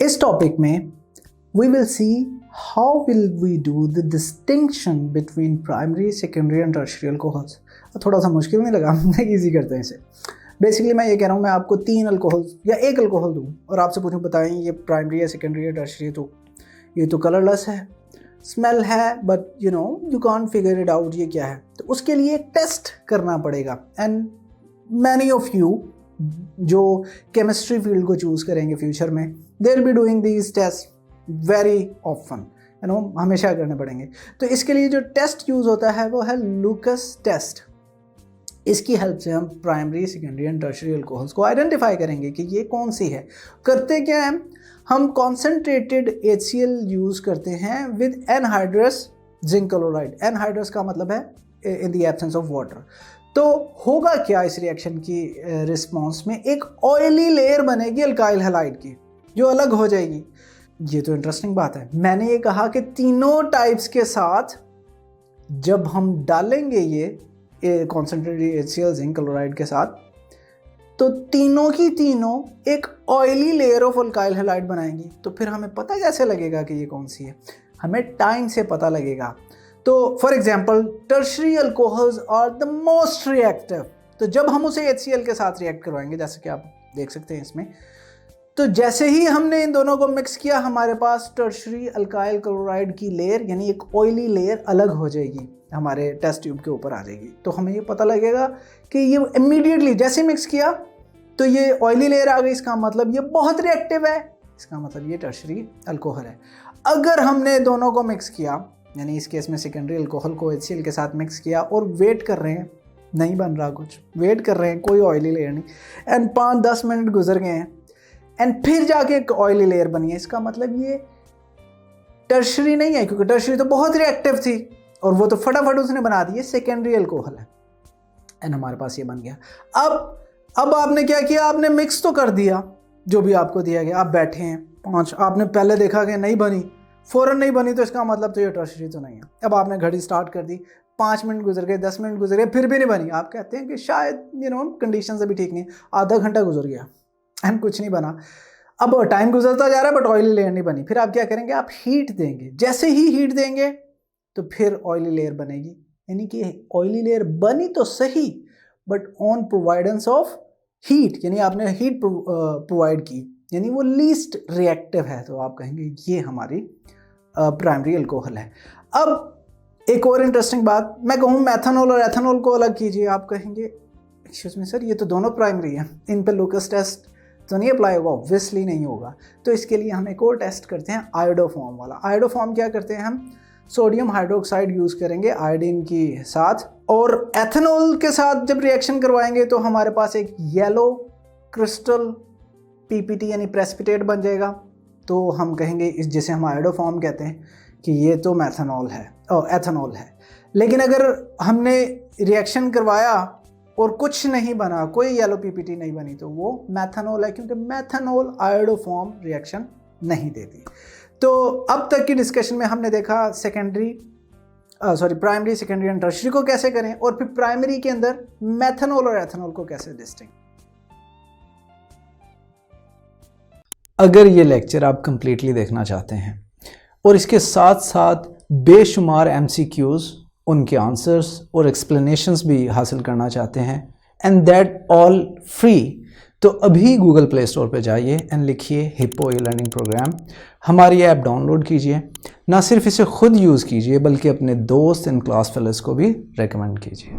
इस टॉपिक में we will see how will we do the distinction between primary, secondary and tertiary alcohols। थोड़ा सा मुश्किल नहीं लगा, इजी करते हैं इसे। बेसिकली मैं ये कह रहा हूँ मैं आपको 3 अल्कोहल या एक अल्कोहल दूँ और आपसे पूछूँ बताएं ये प्राइमरी या सेकेंडरी या टर्शियरी। तो ये तो कलरलेस है, स्मेल है, but you can't figure it out ये क्या है। तो उसके लिए टेस्ट करना पड़ेगा। एंड मैनी ऑफ यू जो केमिस्ट्री फील्ड को चूज़ करेंगे फ्यूचर में, they will be doing these test very often, हमेशा करने पड़ेंगे। तो इसके लिए जो टेस्ट यूज़ होता है वो है लूकस टेस्ट। इसकी हेल्प से हम primary, secondary and tertiary alcohols को आइडेंटिफाई करेंगे कि ये कौन सी है। करते क्या है, हम कॉन्सेंट्रेटेड HCl यूज़ करते हैं with anhydrous zinc chloride. Anhydrous का मतलब है in the absence of water. तो होगा क्या इस रिएक्शन की रिस्पॉन्स में, एक ऑयली लेयर बनेगी अल्काइल हैलाइड की जो अलग हो जाएगी। ये तो इंटरेस्टिंग बात है। मैंने ये कहा कि तीनों टाइप्स के साथ जब हम डालेंगे ये कॉन्सेंट्रेटेड HCl जिंक क्लोराइड के साथ, तो तीनों की तीनों एक oily layer of alkyl halide बनाएंगी। तो फिर हमें पता कैसे लगेगा कि ये कौन सी है? हमें टाइम से पता लगेगा। तो for example tertiary alcohols are the most reactive. तो जब हम उसे HCl के साथ रिएक्ट करवाएंगे, जैसे कि आप देख सकते हैं इसमें, तो जैसे ही हमने इन दोनों को मिक्स किया, हमारे पास टर्शियरी अल्काइल क्लोराइड की लेयर यानी एक ऑयली लेयर अलग हो जाएगी, हमारे टेस्ट ट्यूब के ऊपर आ जाएगी। तो हमें ये पता लगेगा कि ये इमीडिएटली जैसे मिक्स किया तो ये ऑयली लेयर आ गई, इसका मतलब ये बहुत रिएक्टिव है, इसका मतलब ये टर्शियरी अल्कोहल है। अगर हमने दोनों को मिक्स किया, यानी इस केस में सेकेंडरी अल्कोहल को HCl के साथ मिक्स किया और वेट कर रहे हैं, नहीं बन रहा कुछ, वेट कर रहे हैं, कोई ऑयली लेयर नहीं, एंड 5-10 मिनट गुजर गए हैं एंड फिर जाके एक ऑयली लेयर बनी है, इसका मतलब ये टर्शियरी नहीं है, क्योंकि टर्शियरी तो बहुत रिएक्टिव थी और वो तो फटाफट उसने बना दी, सेकेंडरी अल्कोहल है। एंड हमारे पास ये बन गया। अब आपने क्या किया, आपने मिक्स तो कर दिया जो भी आपको दिया गया, आप बैठे हैं 5, आपने पहले देखा कि नहीं बनी, फ़ौरन नहीं बनी, तो इसका मतलब तो ये टर्शियरी तो नहीं है। अब आपने घड़ी स्टार्ट कर दी, 5 मिनट गुजर गए, 10 मिनट गुजर गए, फिर भी नहीं बनी। आप कहते हैं कि शायद कंडीशन अभी ठीक नहीं। आधा घंटा गुजर गया एंड कुछ नहीं बना। अब टाइम गुजरता जा रहा है बट ऑयली लेयर नहीं बनी। फिर आप क्या करेंगे, आप हीट देंगे। जैसे ही हीट देंगे तो फिर ऑयली लेयर बनेगी, यानी कि ऑयली लेयर बनी तो सही बट ऑन प्रोवाइडेंस ऑफ हीट, यानी आपने हीट प्रोवाइड की, यानी वो लीस्ट रिएक्टिव है। तो आप कहेंगे ये हमारी प्राइमरी अल्कोहल है। अब एक और इंटरेस्टिंग बात, मैं कहूँ मेथनॉल और एथनॉल को अलग कीजिए, आप कहेंगे एक्सक्यूज मी सर, ये तो दोनों प्राइमरी हैं, इन पे लूकस टेस्ट तो नहीं अप्लाई होगा? ऑब्वियसली नहीं होगा। तो इसके लिए हम एक और टेस्ट करते हैं, आयोडोफॉर्म वाला। आयोडोफॉर्म क्या करते हैं, हम सोडियम हाइड्रोक्साइड यूज़ करेंगे आयोडीन के साथ, और एथेनॉल के साथ जब रिएक्शन करवाएंगे तो हमारे पास एक येलो क्रिस्टल PPT यानी प्रेसिपिटेट बन जाएगा। तो हम कहेंगे इस, जिसे हम आयोडोफॉर्म कहते हैं, कि ये तो मेथनॉल है और एथेनॉल है। लेकिन अगर हमने रिएक्शन करवाया और कुछ नहीं बना, कोई येलो PPT नहीं बनी, तो वो मेथनॉल है, क्योंकि मेथनॉल आयोडोफॉर्म रिएक्शन नहीं देती। तो अब तक की डिस्कशन में हमने देखा प्राइमरी, सेकेंडरी एंड टर्शियरी को कैसे करें, और फिर प्राइमरी के अंदर मेथनॉल और एथेनॉल को कैसे डिस्टिंग। अगर ये लेक्चर आप कंप्लीटली देखना चाहते हैं और इसके साथ साथ बेशुमार MCQs, उनके आंसर्स और एक्सप्लेनेशंस भी हासिल करना चाहते हैं, एंड दैट ऑल फ्री, तो अभी गूगल प्ले स्टोर पे जाइए एंड लिखिए हिप्पो ई-लर्निंग प्रोग्राम। हमारी ऐप डाउनलोड कीजिए, ना सिर्फ इसे खुद यूज़ कीजिए बल्कि अपने दोस्त एंड क्लास फेलोज़ को भी रेकमेंड कीजिए।